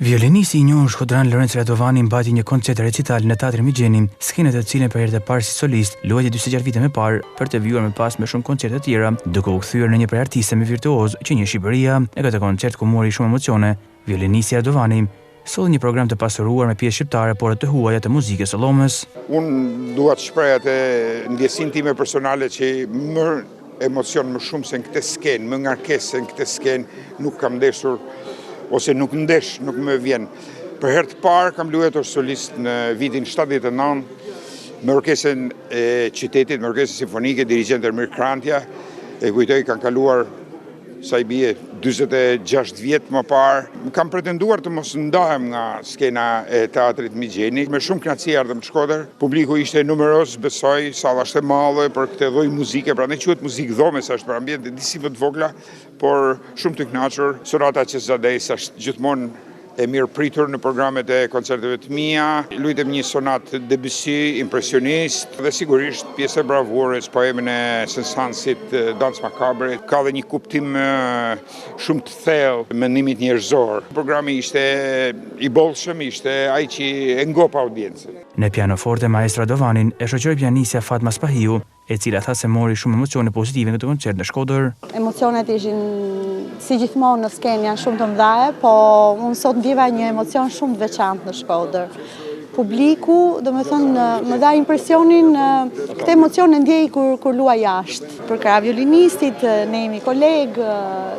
Violinisti I njohur shkodran Lorenzo Radovani mbajti një koncert recital në Teatrin Migjenin, skenën të cilën për herë të parë si solist luajti 44 vite më parë për të vjuar më pas me shumë koncerte të tjera, duke u kthyer në një prej artistëve më virtuoz që njeh Shqipëria. Në këtë koncert ku mori shumë emocione, violinisti Radovani solli një program të pasuruar me pjesë shqiptare, por të huaja të muzikës së Llomës. Unë dua të shpreh atë ndjesinë time personale që më emocion më shumë se në këtë skenë, më ngarkesë se në këtë skenë nuk kam ndeshur ose nuk ndesh, nuk më vjen. Për herë të parë kam luajtur solist në vitin 79 me orkestrën e qytetit, me orkestrën simfonike, dirigjent Ermir Krantja. E kujtoj kanë kaluar sa I bie 46 vjet më parë. Kam pretenduar të mos ndahem nga skena e Teatrit Migjeni. Me shumë kënaqësi ardhëm në Shkodër. Publiku ishte numeroz, besoj, salla ishte e madhe për këtë lloj muzike, prandaj quhet muzikë dhome, sa është për ambiente disi më të vogla, por shumë të kënaqur. Surata Qezadej është gjithmonë e mirë pritur në programet e koncerteve të mia. Luajtem një sonat Debussy, impresionist dhe sigurisht pjesë e bravurës, poemën e Saint-Saënsit, Danse Macabre. Ka dhe një kuptim shumë të thellë mendimit njerëzor. Programi ishte I bollshëm, ishte ai që e ngop audiencën. Në pianoforte maestro Radovanin e shoqëroi pianistja Fatma Spahiu, e cila tha se mori shumë emocione pozitive në këtë koncert në Shkodër. Emocionet ishin si gjithmonë në skenë janë shumë të mëdha, po unë sot ndjeva një emocion shumë të veçantë në Shkodër. Publiku, domethënë, më dha impresionin këtë emocion e ndjej kur luaj jashtë. Për krah violinistit, ne jemi kolegë,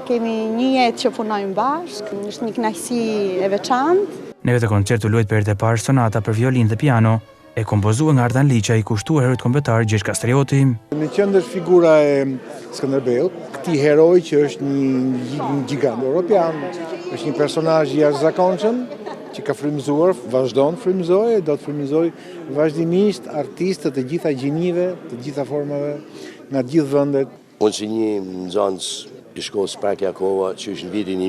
kemi një jetë që punojmë bashkë, është një kënaqësi e veçantë. Në këtë koncert u luajt për herë të parë sonata për violinë dhe piano, e kompozuar nga Ardan Liçaj, I kushtuar herët kombëtar Gjergj Kastrioti. Në qendër është figura e Skënderbeut, këtij heroi që është një gjigant europian, është një personazh I jashtëzakonshëm që ka frymëzuar, vazhdon të frymëzojë, do të frymëzojë vazhdimisht artistë të gjitha gjinive, të gjitha formave, nga të gjithë vendet. Unë si një nxënës I shkollës Prakjakova, që është në vitin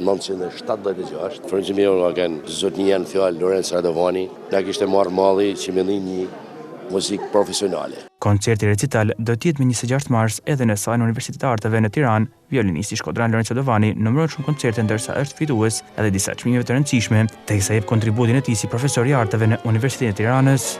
1976. Frymëzimin nga kanë zotënia në fjalë Lorenzo Radovani, na kishte marrë malli që me një muzikë profesionale. Koncerti recital do të jetë me 26 mars edhe në salën Universitetit të Arteve në Tiranë. Violinisti shkodran Lorenzo Radovani numëron shumë koncerte ndërsa është fitues edhe disa çmimeve të rëndësishme, teksa jep kontributin e tij si profesor I arteve në Universitetin e Tiranës.